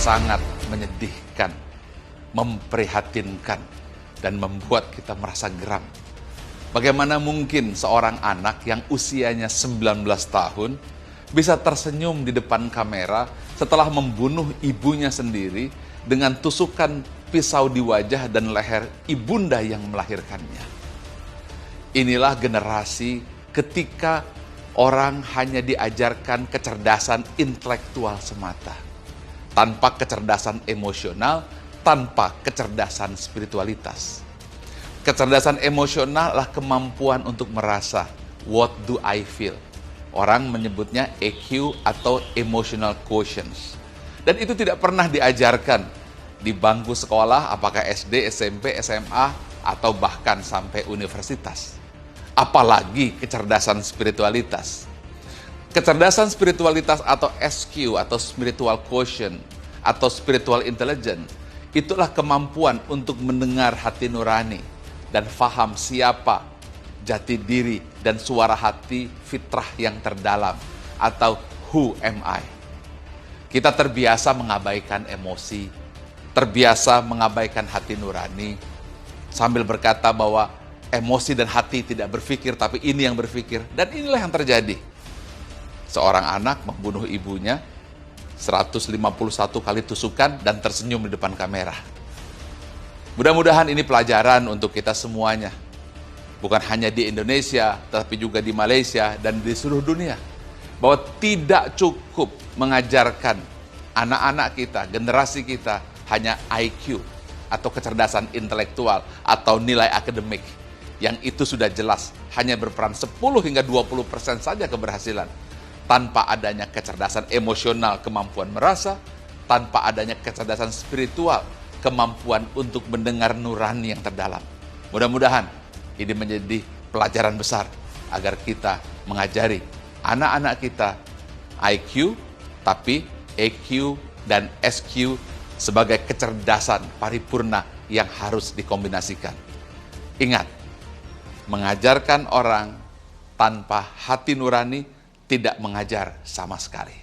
sangat menyedihkan, memprihatinkan, dan membuat kita merasa geram. Bagaimana mungkin seorang anak yang usianya 19 tahun bisa tersenyum di depan kamera setelah membunuh ibunya sendiri dengan tusukan pisau di wajah dan leher ibunda yang melahirkannya. Inilah generasi ketika orang hanya diajarkan kecerdasan intelektual semata, tanpa kecerdasan emosional, tanpa kecerdasan spiritualitas. Kecerdasan emosional adalah kemampuan untuk merasa, what do I feel? Orang menyebutnya EQ atau emotional quotient. Dan itu tidak pernah diajarkan di bangku sekolah, apakah SD, SMP, SMA, atau bahkan sampai universitas. Apalagi kecerdasan spiritualitas. Kecerdasan spiritualitas atau SQ atau spiritual quotient atau spiritual intelligence, itulah kemampuan untuk mendengar hati nurani dan faham siapa jati diri dan suara hati fitrah yang terdalam atau who am I. Kita terbiasa mengabaikan emosi, terbiasa mengabaikan hati nurani, sambil berkata bahwa emosi dan hati tidak berpikir, tapi ini yang berpikir. Dan inilah yang terjadi. Seorang anak membunuh ibunya, 151 kali tusukan dan tersenyum di depan kamera. Mudah-mudahan ini pelajaran untuk kita semuanya. Bukan hanya di Indonesia, tetapi juga di Malaysia dan di seluruh dunia. Bahwa tidak cukup mengajarkan anak-anak kita, generasi kita, hanya IQ atau kecerdasan intelektual atau nilai akademik. Yang itu sudah jelas, hanya berperan 10 hingga 20% saja keberhasilan. Tanpa adanya kecerdasan emosional, kemampuan merasa, tanpa adanya kecerdasan spiritual, kemampuan untuk mendengar nurani yang terdalam. Mudah-mudahan ini menjadi pelajaran besar agar kita mengajari anak-anak kita IQ, tapi EQ dan SQ sebagai kecerdasan paripurna yang harus dikombinasikan. Ingat, mengajarkan orang tanpa hati nurani tidak mengajar sama sekali.